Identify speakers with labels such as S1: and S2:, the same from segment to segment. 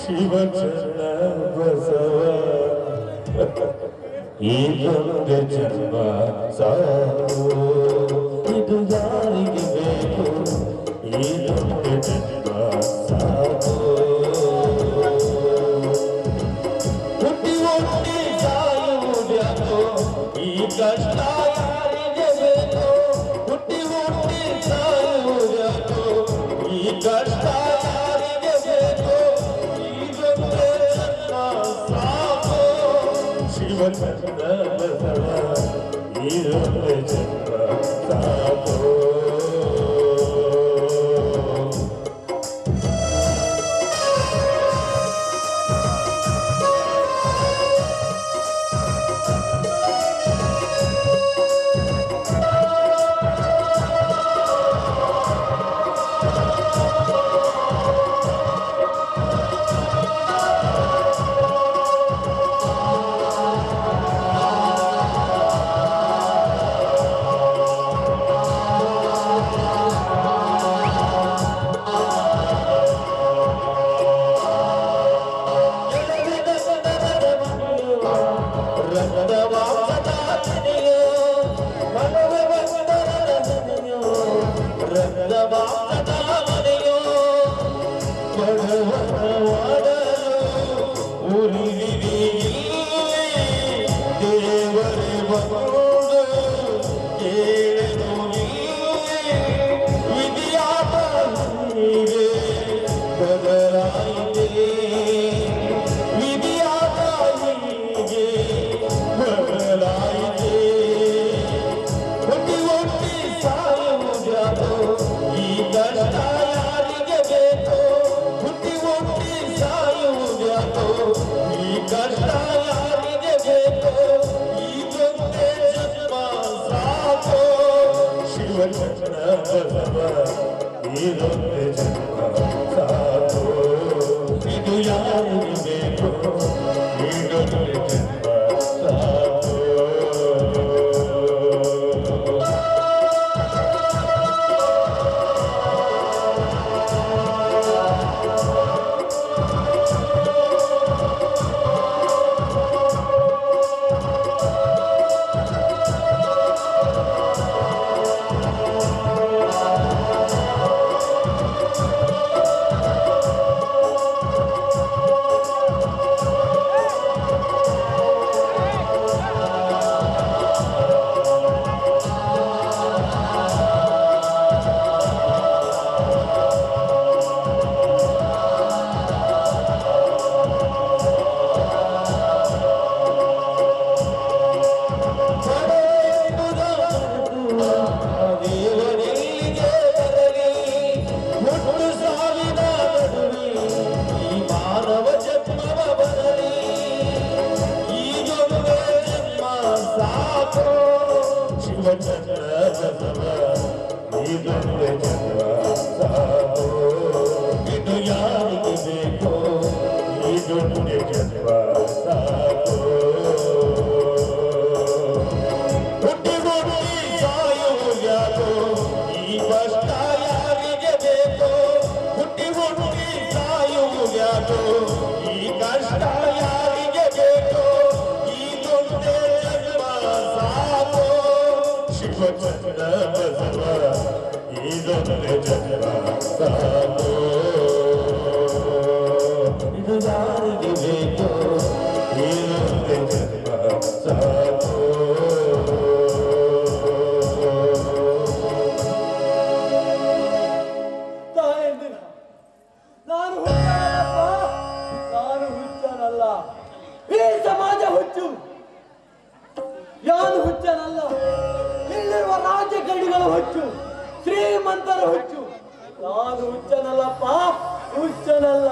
S1: ಶಿವಚಂದ ಬಸವ ಈ ನಮಗೆ ಜನ್ಮ ಸಾಕು ಇದು ಯಾರಿಗೆ ಬೇಕು ಈ ನಮಗೆ ಜನ್ಮ ಸಾಕು ಹುಟ್ಟಿ ಹುಟ್ಟಿ ಸಾಯುವುದ್ಯಾಕೋ ಈ ಕಷ್ಟ ಯಾರಿಗೆ ಬೇಕು ಹುಟ್ಟಿ ಹುಟ್ಟಿ ಸಾಯುವುದ್ಯಾಕೋ ಈ ಕಷ್ಟ ಶಿವಚಂದ ಬಸವ ಈ ನಮಗೆ ಜನ್ಮ ಸಾಕು ಇದು ಯಾರಿಗೆ ಬೇಕು ಈ ನಮಗೆ ಜನ್ಮ ಸಾಕು ಶಿವಚಂದ ಬಸವ ಈ ನಮಗೆ ಜನ್ಮ ಸಾಕು ಇದು ಯಾರಿಗೆ ಬೇಕು ಈ ನಮಗೆ ಜನ್ಮ ಸಾಕು ಹುಟ್ಟಿ ಹುಟ್ಟಿ ಸಾಯುವುದ್ಯಾಕೋ ಈ ಕಷ್ಟ ಯಾರಿಗೆ ಬೇಕು ಹುಟ್ಟಿ ಹುಟ್ಟಿ ಸಾಯುವುದ್ಯಾಕೋ ಈ ಕಷ್ಟ ಚನ್ನ ಬಸವ ಇದೊಂದೇ ಜನ್ಮ ಸಾಕು ಇದು ಯಾರಿಗೆ ಬೇಕು ಇದೊಂದೇ ಜನ್ಮ ಸಾಕು
S2: ನಾನು ಹುಚ್ಚನಲ್ಲ ಈ ಸಮಾಜ ಹುಚ್ಚು ಯಾರು ಹುಚ್ಚನಲ್ಲ ಇಲ್ಲಿರುವ ರಾಜಕಾರಣಿಗಳ ಹುಚ್ಚು ಶ್ರೀಮಂತರ ಹುಚ್ಚು ನಾನು ಹುಚ್ಚನಲ್ಲಪ್ಪ ಹುಚ್ಚನಲ್ಲ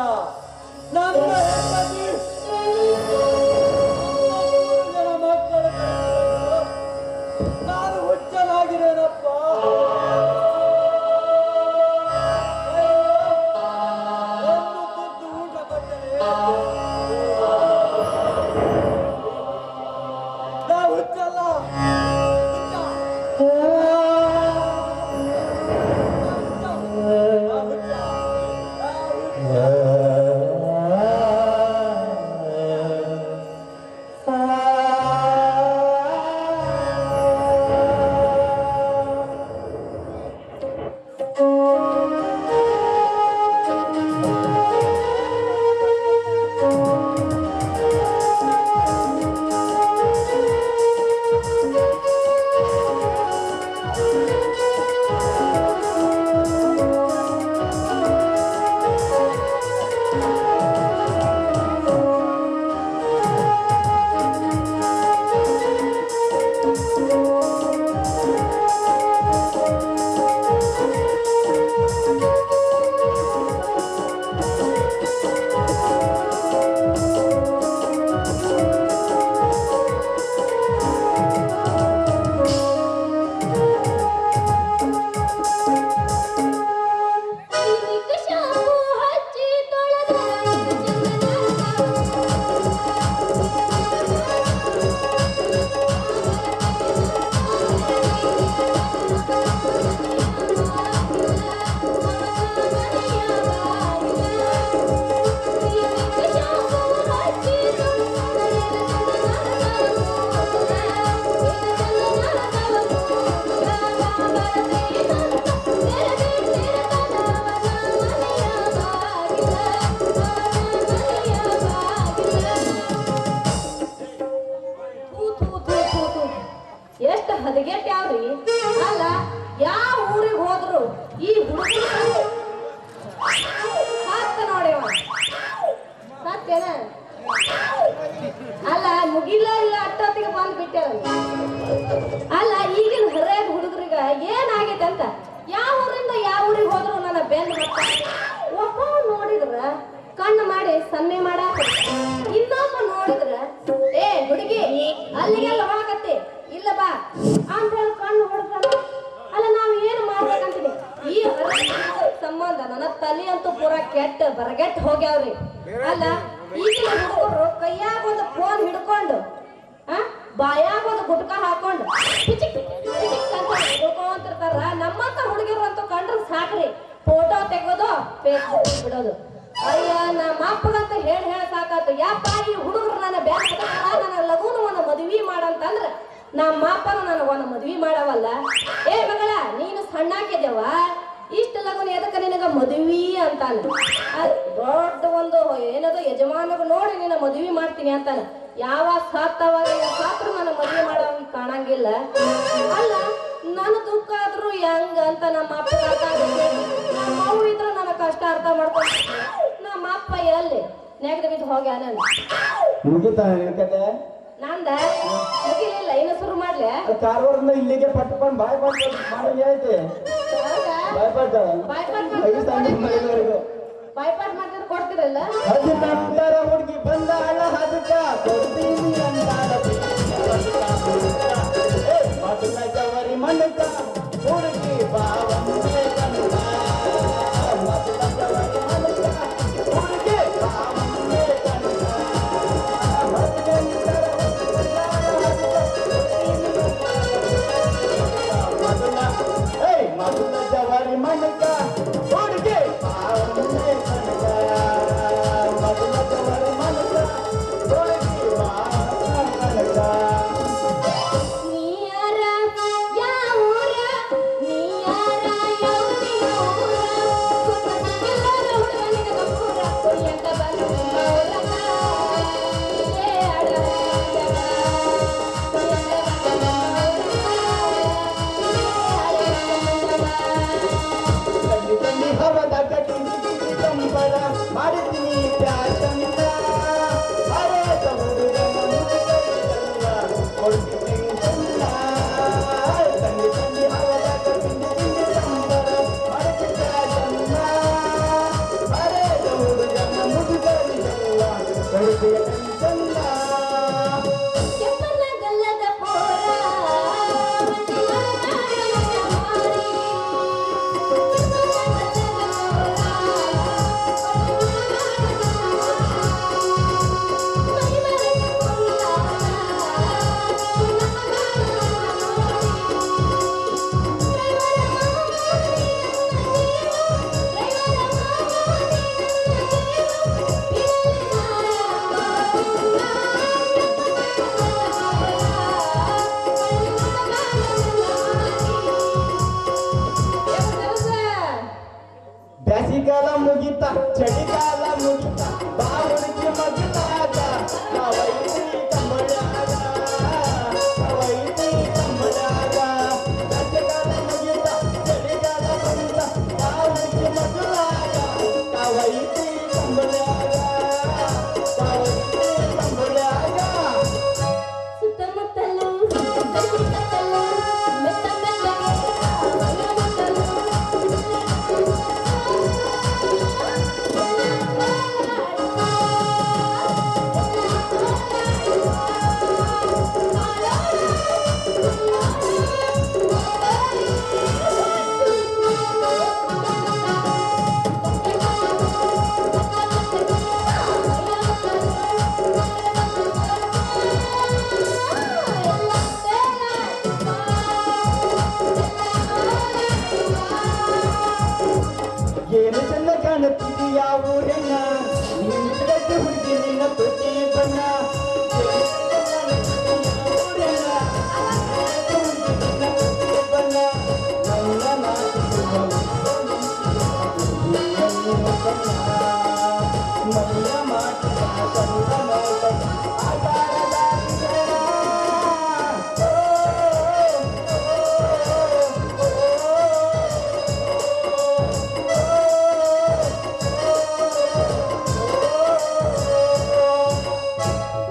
S2: ನನ್ನ ಹೆಂಡತಿ ಜನ ಮಕ್ಕಳ ನಾನು ಹುಚ್ಚನಾಗಿರೇನಪ್ಪ
S3: ಹದಗೆಟ್ ಯಾವ್ರಿ ಅಲ್ಲ ಯಾವ ಊರಿಗೆ ಹೋದ್ರು ಈ ಹುಡುಗ ಹತ್ತ ನೋಡ್ಯವ ಸತ್ಯನ ಅಲ್ಲ ಮುಗಿಲ್ಲ ಇಲ್ಲ ಅಟ್ಟೊತ್ತಿಗೆ ಬಂದು ಬಿಟ್ಟೆ ಅಲ್ಲ ಈಗಿನ ಹೊರಗೆ ಹುಡುಗರಿಗ ಏನಾಗೈತೆ ಅಂತ ಯಾವ ಊರಿಂದ ಯಾವ ಊರಿಗೆ ಹೋದ್ರು ನನ್ನ ಬೆನ್ನು ಒಬ್ಬ ನೋಡಿದ್ರ ಕಣ್ಣು ಮಾಡಿ ಸನ್ನೆ ಮಾಡಾಕ ಇನ್ನೊಬ್ಬ ನೋಡಿದ್ರ ಏ ಹುಡುಗಿ ಅಲ್ಲಿಗೆಲ್ಲ ಹೋಗತ್ತೆ ಇಲ್ಲ ಬಾ ಅಂತ ಹೇಳಿ ಕಣ್ಣು ಹೊಡ್ತಾನ ಅಲ್ಲ ನಾವ್ ಏನು ಮಾಡ್ಬೇಕಂತೀನಿ ಈ ಸಂಬಂಧ ನನ್ನ ತಲೆ ಅಂತೂ ಪೂರಾ ಕೆಟ್ಟ ಬರಗೆಟ್ಟು ಹೋಗ್ಯಾವ್ರಿ ಅಲ್ಲ ಈಗಿನ ಹುಡುಗರು ಕೈಯಾಗ ಒಂದು ಫೋನ್ ಹಿಡ್ಕೊಂಡು ಬಾಯಾಗ ಒಂದು ಗುಟ್ಕ ಹಾಕೊಂಡು ಪಿಚಿಕ್ ಪಿಚಿಕ್ ಅಂತ ಹಿಡ್ಕೊಂತಿರ್ತಾರ ನಮ್ಮಂತ ಹುಡುಗಿರು ಅಂತೂ ಕಂಡ್ರೆ ಸಾಕ್ರಿ ಫೋಟೋ ತೆಗೋದು ಫೇಸ್ಬುಕ್ ಬಿಡೋದು ಅಯ್ಯ ನಮ್ಮ ಅಪ್ಪಗಂತ ಹೇಳಿ ಸಾಕಾತು ಯಾಕ ಈ ಹುಡುಗರು ನನ್ನ ಬ್ಯಾಗ್ ನನ್ನ ಲಗುನ ಒಂದು ಮದ್ವಿ ಮಾಡಂತಂದ್ರ ನಮ್ಮ ಅಪ್ಪನ ನನಗೊಂದು ಮದ್ವಿ ಮಾಡವಲ್ಲ ಏ ಮಗಳ ನೀನು ಸಣ್ಣಾಕಿದ್ದೇವ ಇಷ್ಟ ಲಗುನ ಎದಕ್ಕ ನಿನಗ ಮದ್ವಿ ಅಂತಾನ ದೊಡ್ಡ ಒಂದು ಏನದು ಯಜಮಾನಗ ನೋಡಿ ನಿನ್ನ ಮದ್ವಿ ಮಾಡ್ತೀನಿ ಅಂತಾನ ಯಾವ ಸಾತ್ತವಾಗ ಸಾತ್ರು ನನ್ನ ಮದ್ವಿ ಮಾಡವ ಕಾಣಂಗಿಲ್ಲ ಅಲ್ಲ ನನ್ನ ದುಃಖ ಆದ್ರೂ ಹೆಂಗ ಅಂತ ನಮ್ಮ ಅಪ್ಪ ನಮ್ಮ ಅವು ಇದ್ರ ನನ್ನ ಕಷ್ಟ ಅರ್ಥ ಮಾಡ್ಕೊಂಡು ನಮ್ಮ ಅಪ್ಪ ಎಲ್ಲಿ ನೆಗದ ಬಿದ್ದು ಹೋಗ್ಯಾನ ನಂದ ಮುಗಿಲಿಲ್ಲ ಇನ್ನು ಶುರು ಮಾಡ್ಲೆ
S2: ಕಾರವಾರದಿಂದ ಇಲ್ಲಿಗೆ ಪಟ್ಕೊಂಡು ಬಾಯ್ ಮಾಡಿ ಐತೆ
S3: ಬಾಯ್ಪಾಟ್ ಮಾಡಿದ್ರೆ ಕೊಡ್ತಿರಲ್ಲ
S2: ಅದು ನಂತರ ಹುಡುಗಿ ಬಂದ ಅಲ್ಲ ಅದಕ್ಕ ಕೊಡ್ತೀನಿ ಮೊದಲ ಜವರಿ ಮಣ್ಣಕ ಹುಡುಗಿ ಬಾವಂತೆ ಕನ್ನಡ ಮೊದಲ ಜವರಿ ಮಣ್ಣಕ ಹುಡುಗಿ ಬಾವಂತೆ ಕನ್ನಡ ಮೊದಲ ಜವರಿ ಮಣ್ಣಕ ಹುಡುಗಿ ಬಾವಂತೆ ಕನ್ನಡ ಮೊದಲ ಜವರಿ ಮಣ್ಣಕ ಹುಡುಗಿ ಮದುವೆಯ ಚಂದ
S3: ಕೆಂಪನ ಗಲ್ಲದ ಪೋರ
S2: ಬ್ಯಾಸಿಗಾಲ ಮುಗಿತ ಚಳಿಗಾಲ ಮುಗಿತ ಬಾವುಡಿಗೆ ಮಗನಾಗ ಕವೈತಿ ಕಂಬಳಾಗ ಕವೈತಿ ಕಂಬಳಾಗ ಬ್ಯಾಸಿಗಾಲ ಮುಗಿತ ಚಳಿಗಾಲ ಬಂತ ಬಾವುಡಿಗೆ ಮಗನಾಗ ಕವೈತಿ ಕಂಬಳಾಗ ಕವೈತಿ ಕಂಬಳಾಗ
S3: ಸುತ್ತಮುತ್ತಲು ಸುತ್ತಮುತ್ತಲು ಮೆತ್ತ ಮೆತ್ತಗೆ
S2: ಏನು ಚಂದ ಕಾಣುತ್ತಿದ್ದು ಯಾವ ಊರಣ್ಣ ನಿನ್ನ ಹುಡುಗಿ ನಿನ್ನ ತೊಟ್ಟಿ ಬಣ್ಣ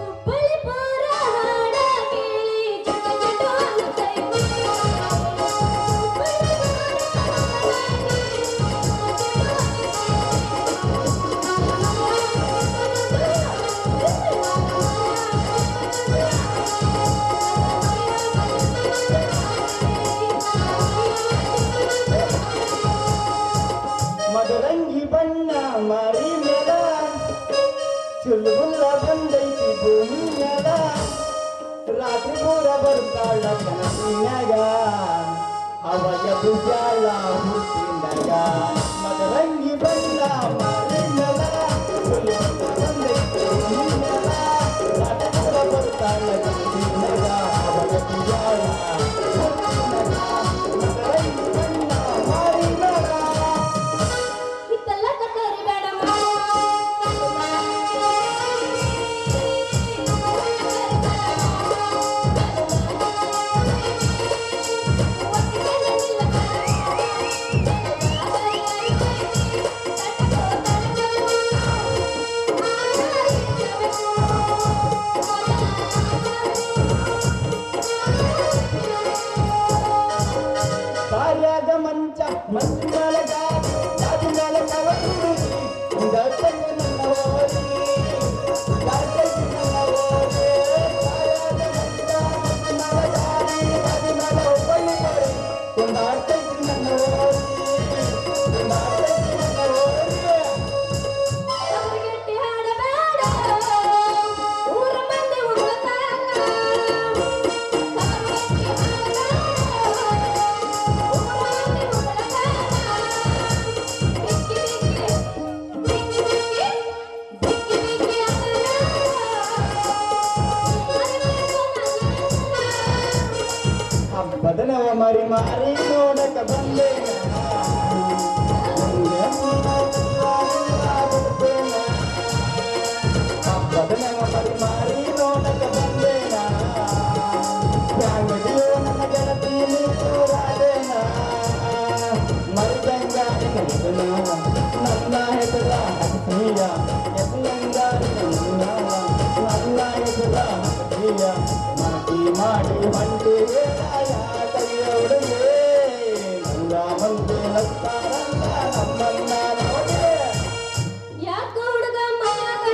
S3: ಹುಬ್ಬಳ್ಳಿ ಪೂರ ಹಾಡ ಕೇಳಿ ಚುಟ್ಟು ಚುಟ್ಟು ಅನ್ನುತ್ತೈತಿ. ಹುಬ್ಬಳ್ಳಿ ಪೂರ ಹಾಡ ಕೇಳಿ ಚುಟ್ಟು
S2: ಮದರಂಗಿ ಬಣ್ಣ ಮಾರಿ ಮೇಲ ಚುಲ್ಬುಲ್ಲ ಬಂದೈತಿ ಭೂಮಿ ಮ್ಯಾಲ ರಾತ್ರಿ ಪೂರ ಬರ್ತಾಳ ಕನಸಿನ್ಯಾಗ ಅವಾಗ ಬುಜಾಳ ಹುಟ್ಟಿನಾಗ ಮದರಂಗಿ ಬಣ್ಣ ಮಾರಿ ಮೇಲ ಚುಲ್ಬುಲ್ಲ ಬಂದೈತಿ ಭೂಮಿ ಮ್ಯಾಲ ರಾತ್ರಿ ಪೂರ ಬರ್ತಾಳ ಕನಸಿನ್ಯಾಗ ಅವಾಗ ಬುಜಾಳ ಹುಟ್ಟಿನಾಗ ಮದರಂಗಿ ಬಣ್ಣ ಮಾರಿ ಮೇಲ
S3: ಹಿತ್ತಲ್ಲ ಕಟ್ಟೋರಿ ಬೇಡ
S2: ಕಾರ್ಯಾದ ಮಂಚ ಮಂಚಾಲ ಗಾದಿ ಮ್ಯಾಲ ಕವರಿ ದರ್ಶನ ನನ್ನ ಓರಿ ದರ್ಶನ ನನ್ನ ಓರಿ ಕಾರ್ಯಾದ ಮಂಚ ಮಂಚಾಲ ಗಾದಿ ಮ್ಯಾಲ ಒಬ್ಬಳಿ ಕೊಡಿ ಒಂದಾಡ್ತೈತಿ ನನ್ನ ಓರಿ ಒಂದಾಡ್ತೈತಿ ನನ್ನ ಓರಿ
S3: ಅವರಿಗೆಟ್ಟಿ ಹಾಡಬೇಡ ಊರ ಮಂದಿ ಉಗುಳ್ತಾರ. ಅವರಿಗೆಟ್ಟಿ ಹಾಡಬೇಡ ಊರ ಮಂದಿ ಉಗುಳ್ತಾರ. ಬಿಕ್ಕಿ ಬಿಕ್ಕಿ ಬಿಕ್ಕಿ ಬಿಕ್ಕಿ ಬಿಕ್ಕಿ
S2: ಹಬ್ಬದನವ ಮರಿ ಮಾರಿ ನೋಡಕ ಬಂದೆ ಹಬ್ಬದನವ ಮರಿ ಮಾರಿ ನೋಡಕ ಬಂದೇನ ಫ್ಯಾಮಿಲಿಯೋ ನನ್ನ ಗೆಳತಿ ನೀರಾದೇನ ಮರಿದಂಗ ನನ್ನ ಹೆಸರ ಹಸಿಯ ಎಸಲಂಗ ನನ್ನ ಹೆಸರ ಹಸಿಯ ಮನತಿ ಮಾಡಿ ಹೊಂಟಿಗೆ ಕೈಯೊಡಗೆ ನನ್ನ ಮಂದಿ ನಗ್ತಾರಲ್ಲ ನಮ್ಮನ್ನ ನೋಡಿ
S3: ಯಾಕ ಹುಡುಗ ಮನ್ಯಾಗ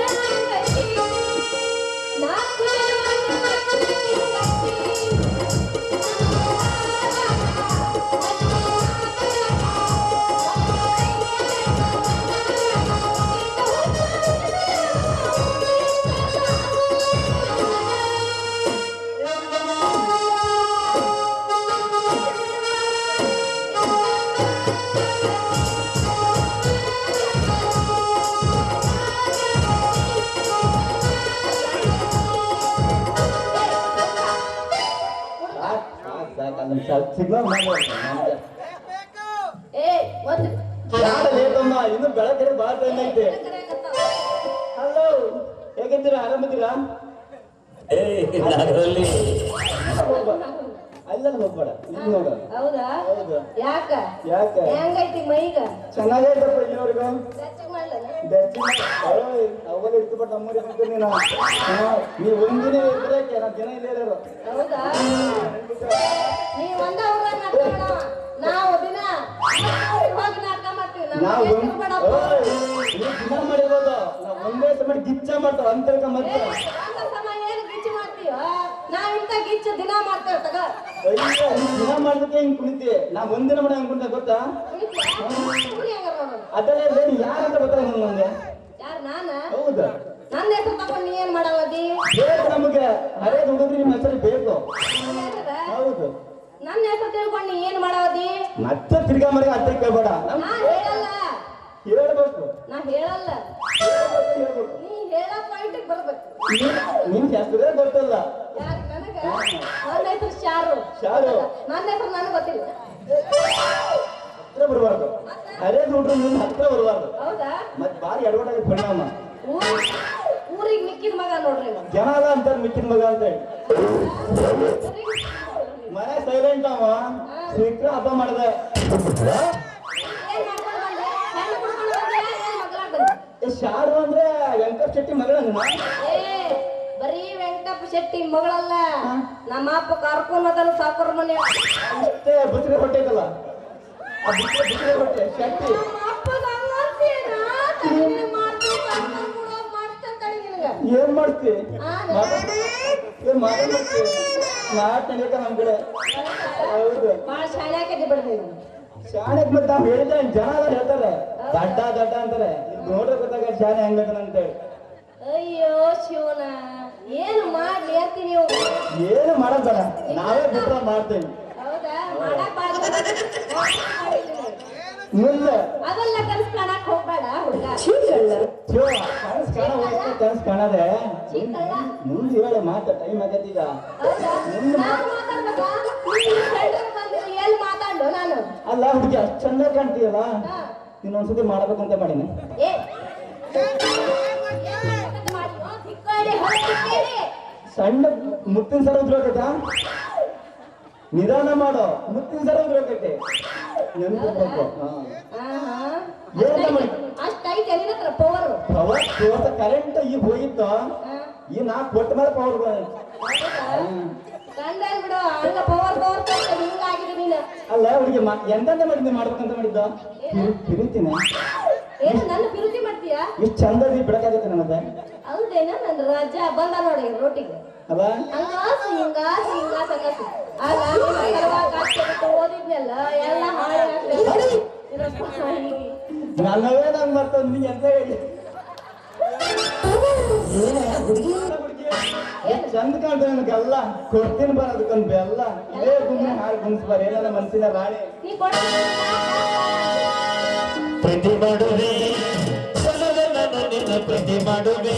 S2: ಸಿಗ್ನಲ್
S3: ಏ ಒಂದು
S2: ಲೇಟಮ್ಮ ಇನ್ನು ಬೆಳಗ್ಗೆ ಬಾಳ ಟೈಮ್ ಐತೆ. ಹಲೋ, ಹೇಗಿದ್ದೀರಾ? ಆರಾಮಿದ್ದೀರಾ?
S1: ಅದರಲ್ಲಿ
S2: ಅಲ್ಲೆಲ್ಲ ಹೋಗ್ಬೇಡ, ಇಲ್ಲಿ ನೋಡು.
S3: ಹೌದಾ?
S2: ಹೌದು.
S3: ಯಾಕ
S2: ಯಾಕೆ
S3: ಹೆಂಗೈತಿ ಮೈಗ?
S2: ಚೆನ್ನಾಗೈತಪ್ಪ ಇಲ್ಲಿವರೆಗೂ.
S3: ಬೆಚ್ಚಗ್ ಮಾಡ್ಲೇನ?
S2: ಅವಾಗ ಇಟ್ಟು ಬಟ್ ನಮ್ಮೂರಿಗೆ ಹೋಗ್ತೀನಿ ನೀನು. ನೀವು ಒಂದಿನ ಇದ್ರಕ್ಕೆ ನಾ ದಿನ ಇಲ್ಲೇ ಇರೋರು.
S3: ಹೌದಾ? ನೀವ್ ಒಂದ ಊರಾಗ ನಾಟಕ ಮಾಡವ, ನಾವು ದಿನ ಹೋಗಿ ನಾಟಕ ಮಾಡ್ತೀವಿ.
S2: ನಾವು
S3: ನಮ್ಗೆ ಬೇಡಪ್ಪ.
S2: ನೀವು ದಿನ ಮಾಡಿರೋದು ನಾವು ಒಂದೇ ಸಮಯ ಗಿಚ್ಚ ಮಾಡ್ತಾವ ಅಂತರ್ಕ ಮತ್ತೆ.
S3: ಒಂದ ಸಮ ಏನ್ ಗಿಚ್ಚು ಮಾಡ್ತೀವ? ನಾವ್ ಇಂತ ಗಿಚ್ಚು ದಿನ ಮಾಡ್ತೇವೆ ತಗ.
S2: ಅಯ್ಯೋ, ನೀನ್ ದಿನ ಮಾಡೋದಕ್ಕೆ ಹಿಂಗ್ ಕುಣಿತಿ. ನಾ ಒಂದಿನ ಮಾಡಿ ಹಂಗ್ ಕುಂತ ಗೊತ್ತಾ? ಅದೆಲ್ಲ ಏನು ಯಾರಂತ ಗೊತ್ತಾಗ ನಮ್ಗೆ.
S3: ಯಾರು ನಾನ?
S2: ಹೌದಾ?
S3: ನನ್ನ ಹೆಸರು ತಗೊಂಡು ನೀ ಏನ್ ಮಾಡವದಿ?
S2: ಬೇಕು ನಮಗೆ ಹರೇ ಹುಡುಗ್ರಿ ನಿಮ್ಮ ಹೆಸರು ಬೇಕು. ಹೌದು.
S3: ನನ್ನ ಹೆಸರು ತಿಳ್ಕೊಂಡು ನೀ ಏನ್ ಮಾಡವದಿ?
S2: ಮತ್ತೆ ತಿರ್ಗಾ ಮರಿ ಅತ್ತೆ ಕೇಳ್ಬೇಡ.
S3: ನಾ ಹೇಳಲ್ಲ.
S2: ಹೇಳ್ಬೇಕು.
S3: ನಾ ಹೇಳಲ್ಲ.
S2: ಹೇಳ್ಬೇಕು.
S3: ನೀ ಹೇಳ ಪಾಯಿಂಟಿಗೆ ಬರ್ಬೇಕು.
S2: ನಿನ್ ಹೆಸರೇ ಗೊತ್ತಲ್ಲ.
S3: ಯಾರು ನನಗ? ನನ್ನ ಹೆಸರು ಶಾರು.
S2: ಶಾರು.
S3: ನನ್ನ ಹೆಸರು ನನಗೆ ಗೊತ್ತಿಲ್ಲ.
S2: ಹತ್ರ ಬರಬಾರ್ದು. ಹರೇ ಹುಡುಗ್ರು ನಿನ್ನ ಹತ್ರ ಬರಬಾರ್ದು.
S3: ಹೌದಾ?
S2: ಮತ್ ಬಾರಿ ಎಡವಟಾಗಿ ಪರಿಣಾಮ.
S3: ಊರಿಗೆ ಮಿಕ್ಕಿದ ಮಗ ನೋಡ್ರಿ ಇವ.
S2: ಜನ ಅದ ಅಂತಾರ ಮಿಕ್ಕಿನ ಮಗ ಅಂತ ಹೇಳಿ. ಮನೆ ಸೈಲೆಂಟ್ ಅವ ಸಿಕ್ಕ ಹಬ್ಬ ಮಾಡ್ದೆ.
S3: ಏನ್ ಮಾಡ್ಕೊಂಡು ಬಂದೆ? ಹೆಣ್ಣು ಕುಡ್ಕೊಂಡು ಬಂದ್ಯಾ? ಏನ್ ಮಗಳಾಗ್ ಬಂದೆ?
S2: ಶಾರು ಅಂದ್ರೆ ವೆಂಕಟ ಶೆಟ್ಟಿ ಮಗಳ
S3: ಏ ಬರೀ ವೆಂಕಟಪ್ಪ ಶೆಟ್ಟಿ ಮಗಳಲ್ಲ, ನಮ್ಮ ಅಪ್ಪ ಕರ್ಕೊಂಡ್ ಸಾಕೋರ್ ಮನೆ.
S2: ಅಷ್ಟೇ ಬುತ್ತಿಗೆ ಹೊಟ್ಟೆ ಐತಲ್ಲ, ಆ ಬುತ್ತಿಗೆ ಹೊಟ್ಟೆ ಶೆಟ್ಟಿ. ಏನ್ ಮಾಡ್ತಿ? ಏನ್ ಮಾಡ್ತಿ? ನಾಟ್ ನಡೀತ ನಮ್ ಕಡೆ. ಹೌದು.
S3: ಬಾಳ ಶಾಣೆ ಹಾಕಿದ್ದೆ ಬಿಡ್ರಿ.
S2: ಶಾಣೆಗ್ ಮತ್ತೆ ನಾವ್ ಹೇಳಿದ್ರೆ ಜನ ಎಲ್ಲ ಹೇಳ್ತಾರೆ ದಡ್ಡ ದಡ್ಡ ಅಂತಾರೆ. ನೋಡ್ರೆ ಗೊತ್ತಾಗ ಶಾಣೆ ಹೆಂಗದ ಅಂತೇಳಿ.
S3: ಅಯ್ಯೋ ಶಿವನ, ಏನು ಮಾಡ್ಲಿ ಅಂತೀನಿ ನೀವು?
S2: ಏನು ಮಾಡೋದ್ ಬೇಡ, ನಾವೇ ಬಿಟ್ರ ಮಾಡ್ತೇವೆ.
S3: ಹೌದಾ? ಮಾಡಕ್ ಬಾರ್ದು.
S2: ಮುಂದೆ
S3: ಅದೆಲ್ಲ ಕನಸು ಕಾಣಕ್ ಹೋಗ್ಬೇಡ ಹುಡುಗ.
S2: ಕನಸು ಕಾಣ ಹೋಗ್ತಾ ಕನಸು ಕಾಣದೆ ಮುಂದೆ ಹೇಳಿ ಮಾತ ಟೈಮ್ ಆಗತ್ತೀಗ.
S3: ಎಲ್ಲಿ ಮಾತಾಡು ನಾನು?
S2: ಅಲ್ಲ ಹುಡುಗಿ ಅಷ್ಟು ಚಂದ ಕಾಣ್ತೀಯಲ್ಲ, ಇನ್ನೊಂದ್ಸತಿ ಮಾಡ್ಬೇಕಂತ ಮಾಡೀನಿ. ಸಣ್ಣ ಮುತ್ತಿನ ಸರ ಉದ್ರೋಗೈತ, ನಿಧಾನ ಮಾಡೋ. ಮುತ್ತಿನ ಸರ ಉದ್ರೋಗೈತೆ ನೆನ್ಬೇಕು.
S3: ಅಷ್ಟೈತೆ ನಿನ್ನ ಹತ್ರ ಪವರ್.
S2: ಪವರ್ ಕರೆಂಟ್ ಈಗ ಹೋಗಿತ್ತು, ಈ ನಾ ಕೊಟ್ಟ ಮೇಲೆ ಪವರ್
S3: ಕಂಡೇನ್ ಬಿಡು, ಹಂಗ ಪವರ್ ಹಿಂಗಾಗಿದೆ ನೀನು.
S2: ಅಲ್ಲ ಹುಡುಗಿ ಎಂತ ಮಾಡಿದ್ದೆ ಮಾಡ್ಬೇಕಂತ ಮಾಡಿದ್ದ? ಪಿರಿತೀನಿ.
S3: ಏನು ನನ್ನ ವಿರುದ್ಧಿ ಮಾಡ್ತೀಯಾ?
S2: ಇಷ್ಟು ಚಂದದಿ ಬಿಡಕಾಗತ್ತೆ ನನಗೆ.
S3: ಹೌದೇನ? ನನ್ನ ರಾಜ ಬಂದ ನೋಡಿ ರೋಟಿಗೆ.
S2: ಅಲ್ಲ
S3: ಹಂಗಾಸು ಹಿಂಗಾಸು ಹಿಂಗಾಸು ಹಂಗಾಸು ಆಗ ಓದಿದ್ನೆಲ್ಲ ಎಲ್ಲ ಹಾಳಿ
S2: ನನ್ನವೇ ನಂಗೆ ಬರ್ತದ. ನೀ ಎಂತ ಹೇಳಿ ಚಂದ ಕಾಣ್ತ ನನಗೆಲ್ಲ ಕೊಡ್ತೀನಿ ಬರ ಅದಕ್ಕೊಂದು ಬೆಲ್ಲ. ಇದೇ ಗುಮ್ಮೆ ಹಾಳು ಗುಣಿಸ್ಬಾರ ಏನ ಮನ್ಸಿನ ರಾಣಿ.
S1: ಪ್ರೀತಿ ಮಾಡುವೆ ಚಲುವೆ ನಾನು ನಿನ್ನ ಪ್ರೀತಿ ಮಾಡುವೆ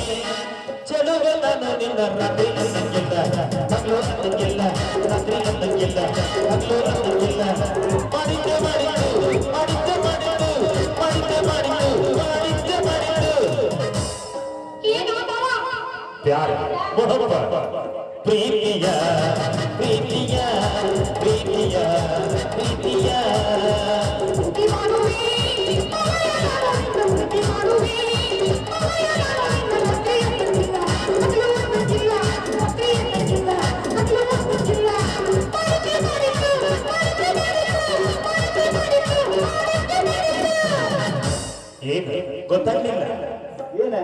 S1: ಚಲುವೆ ನಾನು ನಿನ್ನ ರಾತ್ರಿ ಅನ್ನಂಗಿಲ್ಲ ಹಗಲು ಅನ್ನಂಗಿಲ್ಲ ರಾತ್ರಿ ಅನ್ನಂಗಿಲ್ಲ ಹಗಲು ಅನ್ನಂಗಿಲ್ಲ ಮಾಡಿದ್ದೆ ಮಾಡಿದ್ದು ಮಾಡಿದ್ದೆ ಮಾಡಿದ್ದು ಮಾಡಿದ್ದೆ ಮಾಡಿದ್ದು ಮಾಡಿದ್ದೆ ಮಾಡಿದ್ದು ಪ್ಯಾರ ಮೊಹಬ್ಬತ್ ಪ್ರೀತಿಯ ಪ್ರೀತಿಯ ಪ್ರೀತಿಯ ಪ್ರೀತಿಯ ಏನು ಗೊತ್ತಾಗ್ಲಿಲ್ಲ?
S2: ಏನ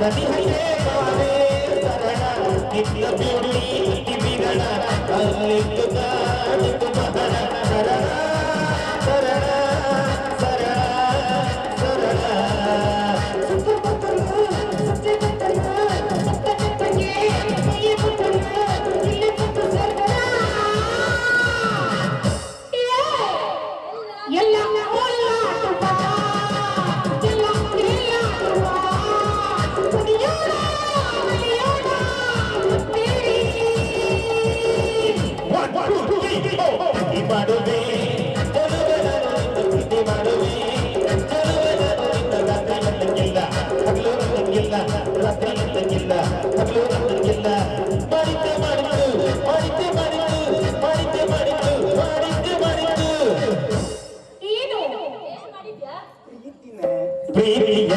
S1: ನದಿ ಹರಿಯೇ ಬಾರೇ ಸರಳ ನಿತ್ಯ ಬ್ಯೂಟಿ ಬಿರಣ ಅಲ್ಲಿದ್ದು ಕಾಣಿತು ಬಹಳ ಸರಳ ಸರಳ ಸರಳ ಸರಳ ಮಾಡುವೆ ಪ್ರೀತಿ ಮಾಡುವೆ ರಾತ್ರಿ ಎಂದಂಗಿಲ್ಲ ಹಗಲು ಎಂದಂಗಿಲ್ಲ ರಾತ್ರಿ ಎಂದಂಗಿಲ್ಲ ಹಗಲು ಎಂದಂಗಿಲ್ಲ ಮಾಡಿದ್ದೆ ಮಾಡಿದ್ದು ಮಾಡಿದ್ದೆ ಮಾಡಿದ್ದು ಮಾಡಿದ್ದೆ ಮಾಡಿದ್ದು ಮಾಡಿದ್ದೆ ಮಾಡಿದ್ದು ಪ್ರೀತಿಯ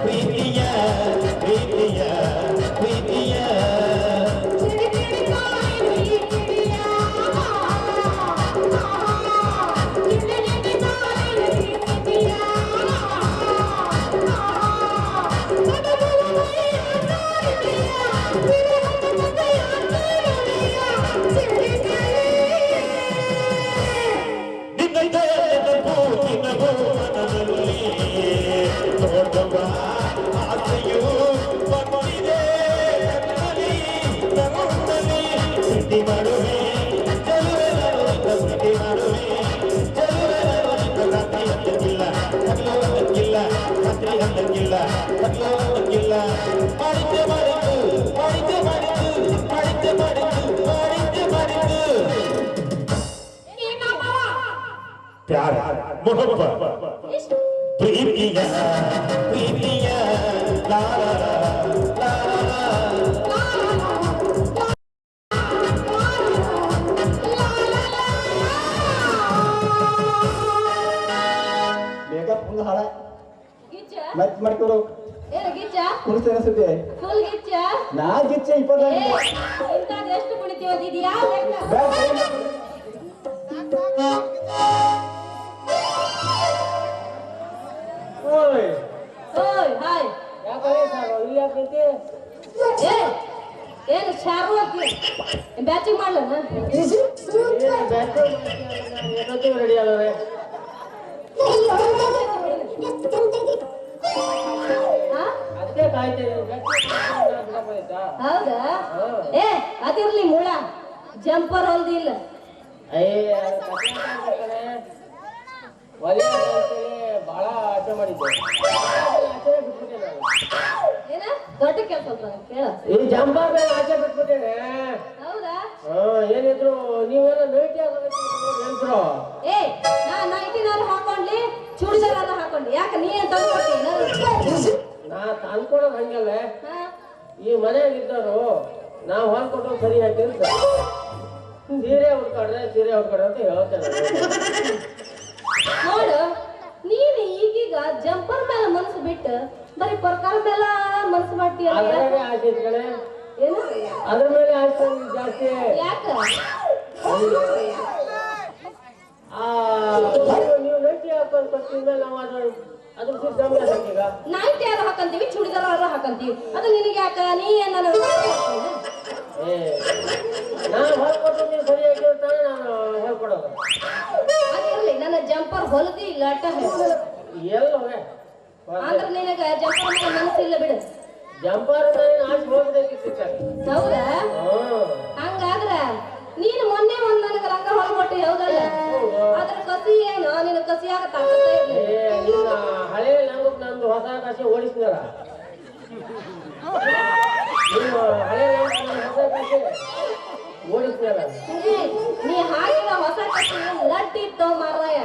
S1: ಪ್ರೀತಿಯ ಪ್ರೀತಿಯ ಪ್ರೀತಿಯ प्यार मोहब्बत प्रीतिया प्रीतिया ला ला ला
S2: ಬೇಗ ಫುಲ್ ಹಾಳ
S3: ಗಿಚ್ಚ
S2: ಮತ್ ಮಾಡ್ಕೊಡು
S3: ಏನು ಗಿಚ್ಚ
S2: ಫುಲ್ ಸೇರಿಸುತ್ತೆ
S3: ಫುಲ್ ಗಿಚ್ಚ
S2: ನಾ ಗಿಚ್ಚ 25
S3: ಇಂತಾಗ ಎಷ್ಟು ಕುಣಿತೀವ ದಿದ್ಯಾ ಲೆಕ್ಕ
S2: ಓಯ್
S3: ಓಯ್ ಹಾಯ್
S2: ಯಾಕೆ ಸಾರು ಇಲ್ಲಿ ಯಾಕೆ
S3: ಏ ಏನು ಶಾರು ಹಾಕಿ ಬ್ಯಾಚಿಂಗ್ ಮಾಡ್ಲನ
S2: ಏನಂತ ರೆಡಿ ಆಗವೆ ಅದಕ್ಕೆ ಕಾಯ್ತೇನೆ
S3: ಹೌದಾ ಏ ಅದಿರ್ಲಿ ಮುಳ ಜಂಪರ್ ಹೊಲ್ದಿಲ್ಲ
S2: ಬಹಳ ಆಸೆ ಮಾಡಿದ್ದೆ
S3: ಏನ ದೊಡ್ಡ ಕೆಲಸ ಕೇಳ
S2: ಈ ಜಂಪರ್ ಮೇಲೆ ಆಸೆ ಬಿಟ್ಬಿಟ್ಟೇನೆ
S3: ಹೌದಾ
S2: ಏನಿದ್ರು ನೀವೇನೋ ನೈಟಿ ಆಗೋದ್ರು
S3: ಏ ನೈಟಿನಾರು ಹಾಕೊಂಡ್ಲಿ ಚೂಡಿದಾರ ಹಾಕೊಂಡ್ಲಿ ಯಾಕೆ ನೀ ಏನ್ ತಂದ್ಕೊಟ್ಟಿ
S2: ನಾ ತಂದ್ಕೊಡೋದು ಹಂಗಲ್ಲ ಈ ಮನೆಯಾಗಿದ್ದವರು ನಾವು ಹೊಲ್ಕೊಟ್ಟು ಸರಿ ಹಾಕಿದ್ರೆ ಸೀರೆ ಹುಡ್ಕೊಂಡ್ರೆ ಸೀರೆ ಹುಡ್ಕೊಂಡ್ರೆ ಅಂತ ಹೇಳ್ತೇನೆ
S3: ನೋಡು ನೀನು ಈಗೀಗ ಜಂಪರ್ ಮೇಲೆ ಮನಸ್ಸು ಬಿಟ್ಟು ಬರೀ ಪ್ರಕಾರ ಮೇಲೆ ಮನಸ್ಸು ಮಾಡ್ತೀಯ
S2: ಅದ್ರಾಗೆ ಆಸೆ ಇಟ್ಕಡೆ
S3: ಏನು
S2: ಅದ್ರ ಮೇಲೆ ಆಸೆ ಜಾಸ್ತಿ
S3: ಯಾಕ
S2: ನೀವು ನೈಟಿ ಹಾಕೊಂಡು ಕೊಟ್ಟಿದ ಮೇಲೆ ನಾವು ಅದ್ರ ಸಿದ್ಧ ಈಗ
S3: ನೈಟ್ ಯಾರು ಹಾಕಂತೀವಿ ಚೂಡಿದಾರ ಹಾಕಂತೀವಿ ಅದು ನಿನಗೆ ಯಾಕ ನೀ ಏನ
S2: ನಾ ಹೊಲ್ಕೊಟ್ಟು ನೀವು ಸರಿ ಹಾಕಿರ್ತಾನೆ ನಾನು ಹೊಲ್ಕೊಡೋದು
S3: ಅದಿರ್ಲಿ ನನ್ನ ಜಂಪರ್ ಹೊಲದಿ ಇಲ್ಲ ಅಟ್ಟ
S2: ಎಲ್ಲವೇ
S3: ಅಂದ್ರೆ ನಿನಗ ಜಂಪರ್ ಮೇಲೆ ಮನಸ್ಸಿಲ್ಲ ಬಿಡು
S2: ಜಂಪರ್ ಆಸೆ ಹೋಗ್ಬೇಕಿತ್ತು
S3: ಹೌದಾ ಹಂಗಾದ್ರ ನೀನು ಮೊನ್ನೆ ಒಂದ್ ನನಗ ರಂಗ ಹೊಲ್ಕೊಟ್ಟಿ ಹೌದಲ್ಲ ಅದ್ರ ಕಸಿ ಏನು ನಿನ್ನ ಕಸಿಯಾಗ ತಾಕತ್ತ ಇರ್ಲಿ
S2: ಹಳೆ ಲಂಗಕ್ಕೆ ನಂದು ಹೊಸ ಕಸಿ ಓಡಿಸಿದಾರ ನೀವು ಹಳೆ ಹೊಸ ಕಸಿ ಓಡಿಸಿದಾರ
S3: ನೀ ಹಾಕಿದ ಹೊಸ ಕಸಿ ಲಡ್ ಇತ್ತು ಮಾರಾಯ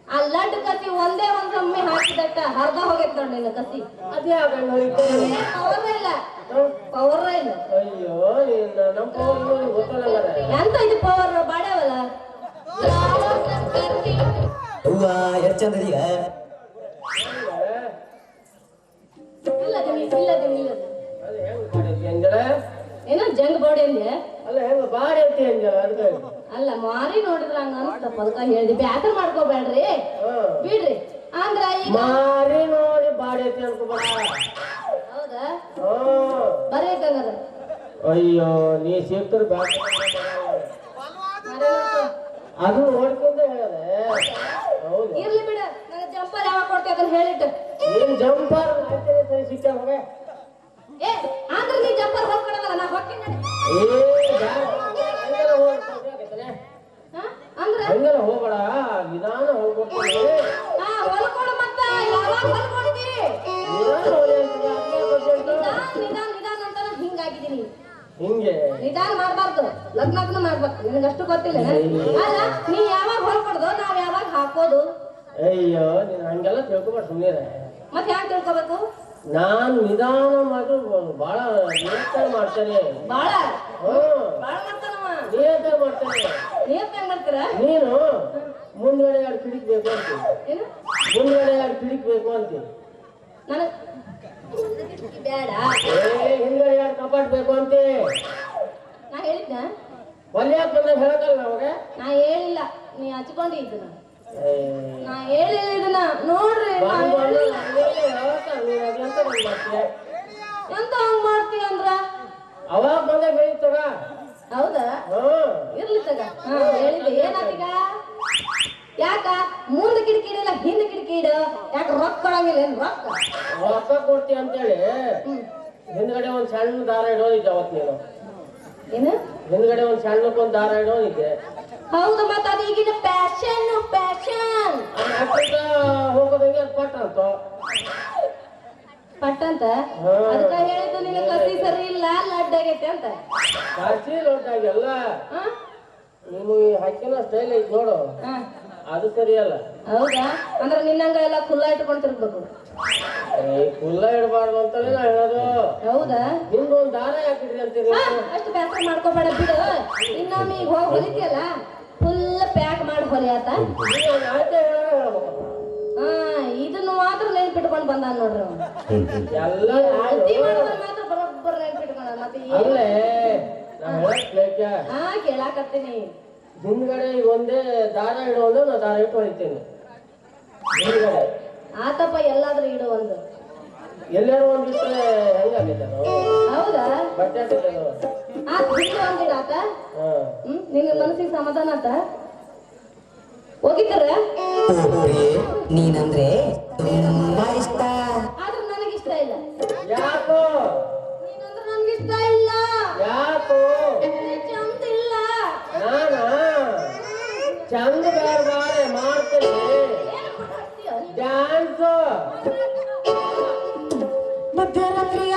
S3: ಆ ಲಡ್ ಕಸಿ ಒಂದೇ ಒಂದೊಮ್ಮೆ ಹಾಕಿದಟ್ಟ ಹರ್ದ ಹೋಗೈತ್ ನೋಡಿ ನಿನ್ನ ಕಸಿ
S2: ಅದೇ
S3: ಪವರ್ ಇಲ್ಲ ಪವರ್ ಇಲ್ಲ
S2: ಅಯ್ಯೋ ನಮ್ಮ ಪವರ್ ಗೊತ್ತಲ್ಲ
S3: ಎಂತ ಇದು ಪವರ್ ಬಾಡ್ಯಾವಲ್ಲ
S1: ಹೂವ ಎಷ್ಟು ಚಂದದೀಗ
S2: ಅದು ಹೆಂಗ್ ಬಾಡೈತಿ ಅಂಜಲ
S3: ಏನೋ ಜಂಗ್ ಬಾಡಿ ಅಂದೆ
S2: ಅಲ್ಲ ಹೆಂಗ ಬಾಡೈತಿ ಅಂಜಲ ಅದಕ್ಕೆ
S3: ಅಲ್ಲ ಮಾರಿ ನೋಡಿದ್ರ ಹಂಗ ಅನ್ಸ್ತಪ್ಪ ಅದಕ್ಕ ಹೇಳ್ದಿ ಬ್ಯಾಸರ ಮಾಡ್ಕೋಬೇಡ್ರಿ ಬಿಡ್ರಿ ಅಂದ್ರ ಈಗ
S2: ಮಾರಿ ನೋಡಿ ಬಾಡೈತಿ ಅನ್ಕೋಬೇಡ
S3: ಹೌದಾ
S2: ಹಾ
S3: ಬರ್ಬೇಕಂಗಾರ
S2: ಅಯ್ಯೋ ನೀ ಸಿಕ್ತರು ಬ್ಯಾಡ ಅದು ನೋಡ್ಕೊಂಡ ಹೇಳದೆ ಹೌದು
S3: ಇರ್ಲಿ ಬಿಡ ನನಗೆ ಜಂಪರ್ ಯಾವಾಗ ಕೊಡ್ತೀಯ ಅದನ್ನ ಹೇಳಿಟ್ಟು
S2: ನೀನ್ ಜಂಪರ್ ಆಯ್ತದೆ ಸರಿ ಸಿಕ್ಕ ಹೋಗ
S3: ಏ ಆದ್ರೆ ನೀ ಜಂಪರ್ ಹೊಲ್ಕೊಡಲ್ಲ ನಾ ಹೊಕ್ಕಿನ ಅಂದ್ರೆ
S2: ಹಂಗೆಲ್ಲ ಹೋಗ್ಬೇಡ ನಿಧಾನ ಹೋಗ್ಬಿಡ್ತೀನಿ
S3: ಹೊಲ್ಕೊಡು ಮತ್ತ ಯಾವಾಗ ಹೊಲ್ಕೊಡ್ತಿ
S2: ನಿಧಾನ ಹೋಗಿ ಅಂತಿದ್ದೆ, ಅದ್ಕೆ
S3: ನಿಧಾನ ನಿಧಾನ ಅಂತ ಹಿಂಗಾಗಿದ್ದೀನಿ
S2: ಹಿಂಗೆ
S3: ನಿಧಾನ ಮಾಡ್ಬಾರ್ದು ಲಗ್ನ ಮಾಡ್ಬೇಕು ನಿನಗಷ್ಟು ಗೊತ್ತಿಲ್ಲ ಅಲ್ಲ ನೀ ಯಾವಾಗ ಹೊಲ್ಕೊಡ್ದು ನಾವ್ ಯಾವಾಗ ಹಾಕೋದು
S2: ಅಯ್ಯೋ ನೀನ್ ಹಂಗೆಲ್ಲ ತಿಳ್ಕೊಬೇಡ ಸುಮ್ಮನೆ
S3: ಮತ್ತೆ ಯಾಕೆ ತಿಳ್ಕೊಬೇಕು
S2: ನಾನ್ ನಿಧಾನ ಮಾತ್ರ ಬಹಳ ನಿಯತ್ತಾಗಿ ಮಾಡ್ತೇನೆ
S3: ಬಾಳ
S2: ಹ್ಮ್
S3: ಬಾಳ ಮಾಡ್ತಾನವ
S2: ನಿಯತ್ತಾಗಿ ಮಾಡ್ತೇನೆ
S3: ನೀವ್ ಮಾಡ್ತೀರ
S2: ನೀನು ಮುಂದ್ಗಡೆ ಎರಡು ಕಿಡಿಕ್ ಬೇಕು ಅಂತೀನಿ
S3: ಏನು
S2: ಮುಂದ್ಗಡೆ ಎರಡು ಕಿಡಿಕ್ ಬೇಕು ಅಂತೀನಿ
S3: ನನಗ್ ಬೇಡ
S2: ಹಿಂದ್ಗಡೆ ಎರಡು ಕಪಾಟ್ ಬೇಕು ಅಂತೆ
S3: ನಾ ಹೇಳಿದ್ನ
S2: ಹೊಲ್ಯಾಕ್ ಬಂದಾಗ ಹೇಳಕಲ್ಲ ನಮಗೆ
S3: ನಾ ಹೇಳಿಲ್ಲ ನೀ ಹಚ್ಕೊಂಡಿ ಇದನ್ನ ನಾ ಹೇಳಿಲ್ಲ ಇದನ್ನ ನೋಡ್ರಿ ನಾ ಹೇಳಿಲ್ಲ. ಎಂತ ಹಂಗ್ ಮಾಡ್ತೀಯ ಅಂದ್ರ
S2: ಅವಾಗ ಬಂದಾಗ ಹೇಳಿ ತಗ
S3: ಹೌದಾ ಇರ್ಲಿ ತಗ ಹೇಳಿದ್ದೆ ಏನಾತೀಗ ಯಾಕ ಮುಂದ ಕಿಟಕಿ ಇಡಲ್ಲ ಹಿಂದ ಕಿಟಕಿ ಇಡ ಯಾಕ ರೊಕ್ಕ ಕೊಡಂಗಿಲ್ಲ ಏನ್ ರೊಕ್ಕ
S2: ರೊಕ್ಕ ಕೊಡ್ತಿ ಅಂತೇಳಿ ಹಿಂದ್ಗಡೆ ಒಂದ್ ಸಣ್ಣ ದಾರ ಇಡೋದಿದ್ದೆ ಅವತ್ ನೀನು
S3: ಏನು
S2: ಹಿಂದ್ಗಡೆ ಒಂದ್ ಸಣ್ಣಕ್ಕೊಂದ್ ದಾರ ಇಡೋದಿದ್ದೆ
S3: ಹೌದು ಮತ್ತ ಅದು ಈಗಿನ ಪ್ಯಾಶನ್ ಪ್ಯಾಶನ್
S2: ಹೋಗೋದಂಗೆ ಅದು ಪಟ್ಟ ಅಂತ
S3: ಪಟ್ಟಂತ ಅದಕ್ಕ ಹೇಳಿದ್ದು ನಿನ್ನ ಕಸಿ ಸರಿ ಇಲ್ಲ ಲಡ್ ಆಗೈತೆ ಅಂತ
S2: ಕಾಸಿ ಲೊಟ್ಟಾಗೆಲ್ಲ ನೀನು ಈ ಹಾಕಿನ ಸ್ಟೈಲ್ ಐತಿ ನೋಡು ಅದು ಸರಿಯಲ್ಲ
S3: ಹೌದಾ ಅಂದ್ರೆ ನಿನ್ನಂಗ ಎಲ್ಲ ಖುಲ್ಲಾ ಇಟ್ಕೊಂತಿರ್ಬೇಕು
S2: ಕುಲ್ಲ ಇಡಬಾರ್ದು ಅಂತಲೇ ನಾ ಹೇಳೋದು
S3: ಹೌದಾ
S2: ನಿಮ್ದೊಂದ್ ದಾರ ಯಾಕಿದ್ರಿ ಅಂತೀರಿ
S3: ಅಷ್ಟು ಬೇಸರ ಮಾಡ್ಕೋಬೇಡ ಬಿಡು ಇನ್ನೊಮ್ಮೆ ಈಗ ಹೋಗಿ ಹೊಲಿತಿಯಲ್ಲ ಫುಲ್ ಪ್ಯಾಕ್ ಮಾಡಿ ಹೊಲಿಯಾತ
S2: ಆಯ್ತು ಹೇಳ್ಬೇಕು
S3: ಇದನ್ನು ಮಾತ್ರ ನೆನ್ಪಿಟ್ಕೊಂಡು ಬಂದ ನೋಡ್ರಿ ಅವ್ನು.
S2: ಎಲ್ಲ
S3: ಅಳತಿ ಮಾಡೋದ್ರ ಮಾತ್ರ ಬರೋಬ್ಬರ್ ನೆನ್ಪಿಟ್ಕೊಂಡ ಮತ್ತೆ
S2: ಅಲ್ಲೇ ನಾ ಹೇಳಕ್
S3: ಕೇಳಾಕತ್ತೀನಿ
S2: ಹಿಂದ್ಗಡೆ ಈಗ ಒಂದೇ ದಾರ ಇಡೋದು ನಾ ದಾರ ಇಟ್ಟು ಹೊಲಿತೀನಿ ಹಿಂದ್ಗಡೆ
S3: ಆತಪ್ಪ ಎಲ್ಲಾದ್ರೂ ಇಡು ಒಂದು
S2: ಎಲ್ಲರೂ ಒಂದ್ ಇಟ್ರೆ ಹೆಂಗಾಗೈತೆ
S3: ಹೌದಾ
S2: ಬಟ್ಟೆ ಹಾಕಿದ್ದೆ
S3: ಹಿಂದೆ ಒಂದಿಡ ಆತ ನಿಂಗೆ ಮನಸ್ಸಿಗೆ ಸಮಾಧಾನ ಆತ ಹೋಗಿದ್ದಾರ
S4: ನೀನಂದ್ರೆ ತುಂಬಾ ಇಷ್ಟ
S3: ಆದ್ರೆ ನನಗಿಷ್ಟ ಇಲ್ಲ
S2: ಯಾಕೋ
S3: ನೀನಂದ್ರೆ ನನಗಿಷ್ಟ ಇಲ್ಲ
S2: ಯಾಕೋ
S3: ಚಂದ ಇಲ್ಲ
S2: ನಾನ ಚಂದ ಬೇರೆ ಬಾರೆ ಮಾಡ್ತೇನೆ ಡ್ಯಾನ್ಸ್
S4: ಮಧ್ಯರಾತ್ರಿಯ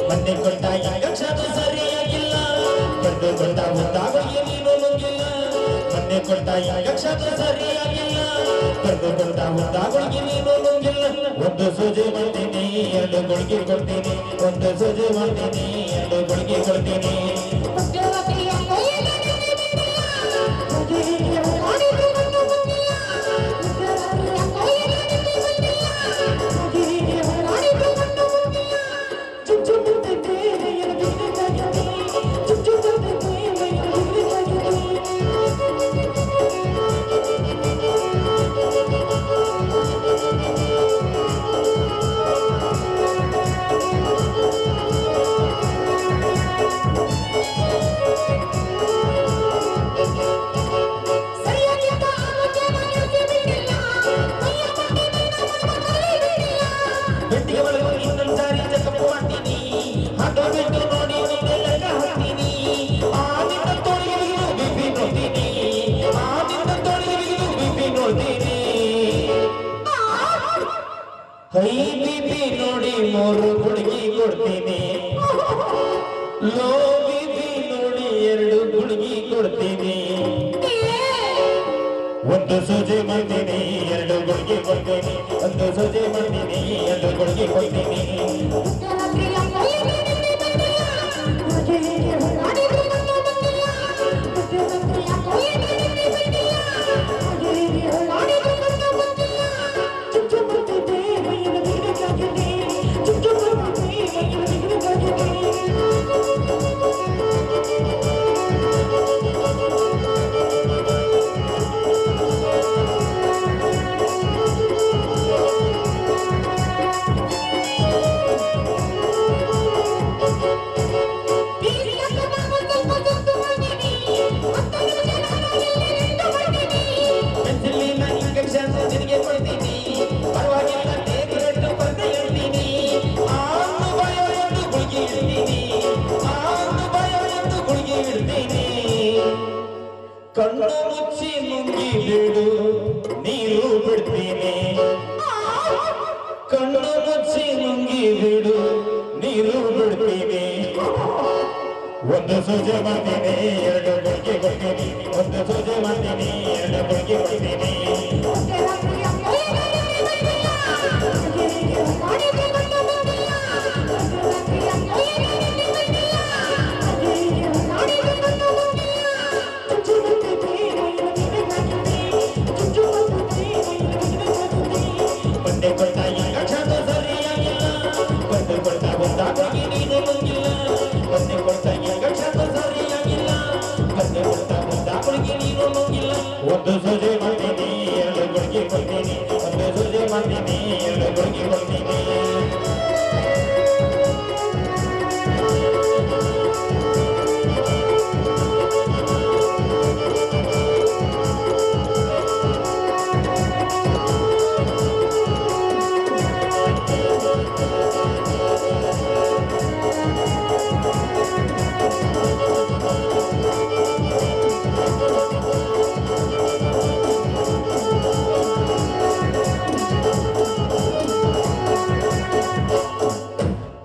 S1: ಮೊನ್ನೆ ಕೊಟ್ಟ ಇಂಜೆಕ್ಷನ್ ಸರಿಯಾಗಿಲ್ಲ ಬಂದು ಬಂದ ಮುಂದಾಗೋಗಿ ನೀನು ನುಂಗಿಲ್ಲ ಮೊನ್ನೆ ಕೊಟ್ಟ ಇಂಜೆಕ್ಷನ್ ಸರಿಯಾಗಿಲ್ಲ ಬಂದು ಬಂದ ಮುಂದಾಗೋಗಿ ನೀನು ನುಂಗಿಲ್ಲ ಒಂದು ಸೂಜಿ ಮಾಡ್ತೀನಿ ಎರಡು ಗುಳಿಗೆ ಕೊಡ್ತೀನಿ ಒಂದು ಸೂಜಿ ಮಾಡ್ತೀನಿ ಎರಡು ಗುಳಿಗೆ ಕೊಡ್ತೀನಿ ಬೆಟ್ಟಿಗೆ ಒಳಗೆ ಇನ್ನೊಂದು ಸಾರಿ ಚೆಕಪ್ ಮಾಡ್ತೀನಿ ಹಾಟೋ ಬಿಟ್ಟು ನೋಡಿ ಲೆಕ್ಕ ಹಾಕ್ತೀನಿ ಆದಿಂದ ತೋಳಿಗೆ ಬಿಪಿ ನೋಡ್ತೀನಿ ಆದಿಂದ ತೋಳಿಗೆ ಬಿಪಿ ನೋಡ್ತೀನಿ ಹೈ ಬಿಪಿ ನೋಡಿ 3 ಗುಳಿಗೆ ಕೊಡ್ತೀನಿ ಲೋ ಬಿಪಿ ನೋಡಿ 2 ಗುಳಿಗೆ ಕೊಡ್ತೀನಿ ಒಂದು ಸೂಜಿ ಮಾಡ್ತೀನಿ ಎರಡು ಗುಳಿಗೆ ಕೊಡ್ತೀನಿ ಒಂದು ಸೂಜಿ ಮಾಡ್ತೀನಿ ಎರಡು ಗುಳಿಗೆ ಕೊಡ್ತೀನಿ
S4: ಚುಚ್ಚು
S1: ಕಣ್ಣು ಮುಚ್ಚಿ ನುಂಗಿ ಬಿಡು ನೀರು ಬಿಡ್ತೀನಿ ಕಣ್ಣು ಮುಚ್ಚಿ ನುಂಗಿ ಬಿಡು ನೀರು ಬಿಡ್ತೀನಿ ಒಂದು ಸೂಜೆ ಮಾಡ್ತೀನಿ ಎರಡು ಗುಳಿಗೆ ಕೊಡ್ತೀನಿ ಒಂದು ಸೂಜೆ ಮಾಡ್ತೀನಿ ಎರಡು ಗುಳಿಗೆ ಕೊಡ್ತೀನಿ ಬಂದೆ ಕೊಡ್ತಾ ಈಗ ಕ್ಷಣ ಸರಿಯಾಗಿಲ್ಲ ಬಂದೆ ಕೊಡ್ತಾ ಒಂದಾಗಿ ನೀನು ಮುಂಗಿಲ್ಲ ಬಂದೆ ಕೊಡ್ತಾ ಈಗ ಕ್ಷಣ ಸರಿಯಾಗಿಲ್ಲ ಬಂದೆ ಕೊಡ್ತಾ ಒಂದಾಗಿ ನೀನು ಮುಂಗಿಲ್ಲ ಒಂದು ಸೂಜೆ ಮಾಡ್ತೀನಿ ಎರಡು ಗುಳಿಗೆ ಕೊಡ್ತೀನಿ ಒಂದು ಸೂಜೆ ಮಾಡ್ತೀನಿ ಎರಡು ಗುಳಿಗೆ ಕೊಡ್ತೀನಿ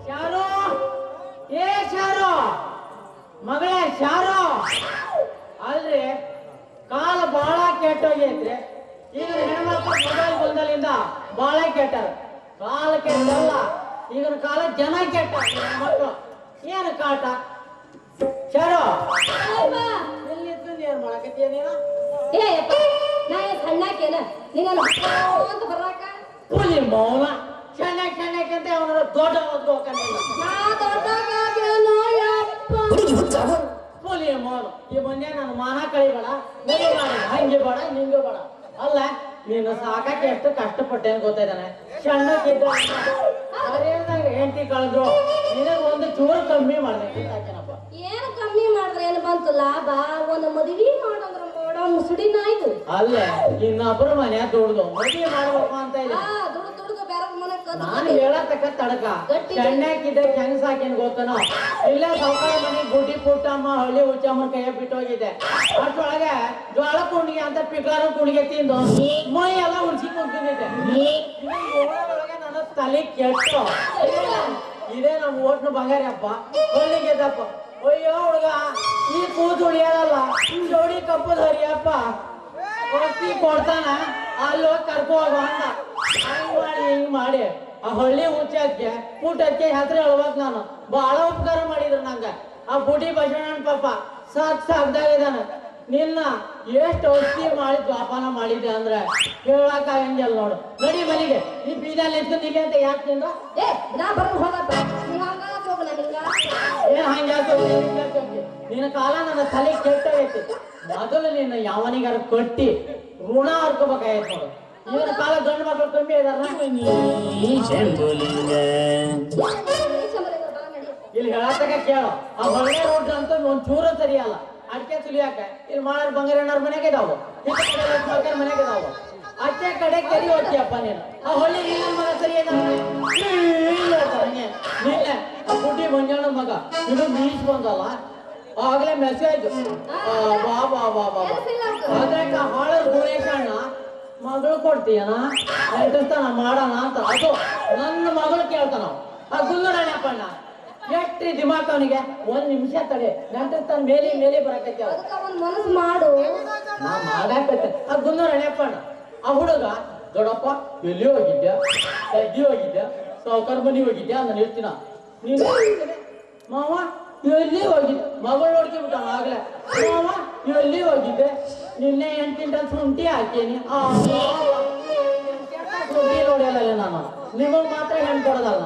S2: ಶಾರು ಏ ಶಾರು ಮಗಳೇ ಶಾರು ಅಲ್ರಿ ಕಾಲ ಬಹಳ ಕೆಟ್ಟೋಗೈತ್ರಿ ಈಗ ಹೆಣ್ಮಕ್ಳು ಮೊಬೈಲ್ ಬಂದಲಿಂದ ಬಹಳ ಕೆಟ್ಟಾರ ಕಾಲ ಕೆಟ್ಟಲ್ಲ ಈಗಿನ ಕಾಲ ಜನ ಕೆಟ್ಟ ಹೆಣ್ಮಕ್ಳು ಏನು ಕಾಟ ಶಾರು ಎಲ್ಲಿದ್ದು ಏನ್ ಮಾಡಕತ್ತೀಯ ನೀನು
S3: ಏ ಅಪ್ಪ ನಾ ಏನ್ ಸಣ್ಣಾಕೇನ ನಿನ್ನ ಅಂತ ಬರಾಕ
S2: ಹುಲಿ ಮೌನ ಚೆನ್ನಕ್ಕೆ ಅಂತ ಅವನ ದೊಡ್ಡ ಓದ್ಕೋಕಂಡಿಲ್ಲ
S3: ನಾ ದೊಡ್ಡಗಾಗೇನೋ ಯಪ್ಪ
S2: ಹುಲಿ ಮೌನ ಈ ಮೊನ್ನೆ ನನ್ನ ಮಾನ ಕಳಿಬೇಡ ನೀನು ಮಾಡಿ ಹಂಗೆ ಬೇಡ ನಿಂಗೆ ಬೇಡ ಅಲ್ಲ ನೀನು ಸಾಕಕ್ಕೆ ಎಷ್ಟು ಕಷ್ಟಪಟ್ಟೆ ಗೊತ್ತಾಯ್ತಾನೆ ಸಣ್ಣಕ್ಕಿದ್ದ ಹೆಂಡತಿ ಕಳೆದ್ರು ನಿನಗೆ ಒಂದು ಚೂರು ಕಮ್ಮಿ ಮಾಡಿದೆ ಸಾಕೇನಪ್ಪ
S3: ಏನು ಕಮ್ಮಿ ಮಾಡಿದ್ರೆ ಏನು ಬಂತು ಲಾಭ ಒಂದು ಮದುವೆ ಮಾಡಂದ್ರ ಮಾಡೋ ಮುಸುಡಿನ ಆಯ್ತು
S2: ಅಲ್ಲೇ ಇನ್ನೊಬ್ಬರ ಮನೆ ದುಡ್ದು ಮದುವೆ ಮಾಡ್ಬೇಕು ಅಂತ ಇಲ್ಲ
S3: ದುಡ್ದು ದುಡ್ದು ಬೇರೆ ಮನೆ
S2: ನಾನು ಹೇಳತಕ್ಕ ತಡಕ ಸಣ್ಣಕ್ಕಿದ್ದ ಹೆಂಗ್ ಸಾಕೇನ್ ಗೊತ್ತನೋ ಇಲ್ಲ ಸೌಕರ್ಯ ಮನೆ ಗುಡ್ಡಿ ಪುಟ್ಟಮ್ಮ ಹಳ್ಳಿ ಹುಚ್ಚಮ್ಮನ ಕೈಯ ಬಿಟ್ಟು ಹೋಗಿದ್ದೆ ಅಷ್ಟೊಳಗೆ ಜ್ವಾಳ ಕುಣಿಗೆ ಅಂತ ಪಿಕಾರು ಕುಣಿಗೆ ತಿಂದು ಮೈ ಎಲ್ಲ ಉಳ್ಸಿ ಕುಂತಿದ್ದೆ ಒಳಗೆ ನನ್ನ ತಲೆ ಕೆಟ್ಟು ಇದೇ ನಮ್ಮ ಓಟ್ನ ಬಂಗಾರಪ್ಪ ಹಳ್ಳಿಗೆದ್ದಪ್ಪ ಅಯ್ಯೋ ಹುಡುಗ ಈ ಕೂತು ಉಳಿಯಾರಲ್ಲ ಜೋಡಿ ಕಪ್ಪದ ಹರಿಯಪ್ಪ ಹೊತ್ತಿ ಕೊಡ್ತಾನ ಅಲ್ಲಿ ಹೋಗಿ ಕರ್ಕೊ ಹೋಗ ಅಂತ ಹಿಂಗ್ ಮಾಡಿ ಆ ಹಳ್ಳಿ ಹುಚ್ಚಕ್ಕೆ ಊಟಕ್ಕೆ ಹೆಸರು ಹೇಳ್ಬೇಕು ನಾನು ಬಹಳ ಉಪಕಾರ ಮಾಡಿದ್ರು ನಂಗ ಆ ಬುಡಿ ಬಸವಣ್ಣ ಪಾಪ ಸಾಕ್ದಾಗಿದ್ದಾನ ನಿನ್ನ ಎಷ್ಟು ಔಷಧಿ ಮಾಡಿ ದ್ವಾಪಾನ ಮಾಡಿದ್ದೆ ಅಂದ್ರೆ ಹೇಳಕ್ ಆಗಂಗಿಲ್ಲ ನೋಡು ನಡಿ ಮನೆಗೆ ಈ ಬೀದಲ್ಲಿ ನಿಂತ್ಕೊಂಡಿಗೆ ಅಂತ ಯಾಕೆ ತಿಂದ
S3: ಏ ನಾ ಬರೋದು ಹೋಗಪ್ಪ ನೀ ಹಂಗ ಹೋಗಲ್ಲ ನಿಂಗ
S2: ಏನ್ ಹಂಗಾತ ನಿನ್ನ ಕಾಲ ನನ್ನ ತಲೆ ಕೆಟ್ಟೋಗೈತಿ ಮೊದಲು ನಿನ್ನ ಯಾವನಿಗಾರ ಕಟ್ಟಿ ಋಣ ಹರ್ಕೋಬೇಕಾಯ್ತು ನೋಡು ಇವನ ಕಾಲ ಗಂಡು ಮಕ್ಕಳು ಕಮ್ಮಿ ಇದಾರ ಇಲ್ಲಿ ಹೇಳತಕ್ಕ ಕೇಳು ಆ ಹೊಳೆ ರೋಡ್ ಅಂತ ಒಂದ್ ಚೂರ ಸರಿಯಲ್ಲ ಅಡಿಕೆ ಸುಲಿಯಾಕ ಇಲ್ಲಿ ಮಾಡಾರ ಬಂಗಾರಣ್ಣವ್ರ ಮನೆಗೆ ಇದಾವು ಮಕ್ಕಳ ಮನೆಗೆ ಇದಾವು ಅಚ್ಚೆ ಕಡೆ ಕೆರಿ ಹೋಗ್ತೀಯಪ್ಪ ನೀನು ಆ ಹೊಳ್ಳಿ ನಿನ್ನ ಮಗ ಸರಿ ನಿನ್ನೆ ಆ ಬುಡ್ಡಿ ಮಂಜಣ್ಣ ಮಗ ಇದು ಮೀಸ್ ಬಂದಲ್ಲ ಆಗ್ಲೇ ಮೆಸೇಜ್ ಬಾ ಬಾ ಬಾ ಬಾ ಅದ್ರಾಗ ಹಾಳ ಗುಣೇಶ ಅಣ್ಣ ಮಗಳು ಕೊಡ್ತೀಯನ ನೆಂಟಸ್ತಾನ ಮಾಡೋಣ ಅಂತ ಅದು ನನ್ನ ಮಗಳು ಕೇಳ್ತಾನ ಆ ಗುಲ್ಲಡಣ್ಣಪ್ಪ ಅಣ್ಣ ಎಷ್ಟು ದಿಮಾಕ್ ಅವನಿಗೆ ಒಂದ್ ನಿಮಿಷ ತಡೆ ನೆಂಟಸ್ತಾನ ಮೇಲೆ ಬರಕತ್ತಿ
S3: ಒಂದ್ ಮನಸ್ಸು ಮಾಡು
S2: ನಾ ಮಾಡಾಕತ್ತೆ ಆ ಗುಲ್ಲಡಣ್ಣಪ್ಪ ಅಣ್ಣ ಆ ಹುಡುಗ ದೊಡ್ಡಪ್ಪ ಎಲ್ಲಿ ಹೋಗಿದ್ಯಾ ಎಲ್ಲಿ ಹೋಗಿದ್ಯಾ ಸಾವುಕಾರ ಮನಿ ಹೋಗಿದ್ಯಾ ನಾನು ಹೇಳ್ತೀನ ನೀನು ಮಾವ ಎಲ್ಲಿ ಹೋಗಿದ್ದೆ ಮಗಳು ನೋಡ್ಕೊಂಡ್ಬಿಟ್ಟ ಆಗ್ಲೇ ಮಾವ ಎಲ್ಲಿ ಹೋಗಿದ್ದೆ ನಿನ್ನೆ 8 ಕ್ವಿಂಟಲ್ ಶುಂಠಿ ಹಾಕೀನಿ ಶುಂಠಿ ನೋಡಿಯಲ್ಲ ನಾನು ನಿಮಗ್ ಮಾತ್ರ ಹೆಣ್ ಕೊಡೋದಲ್ಲ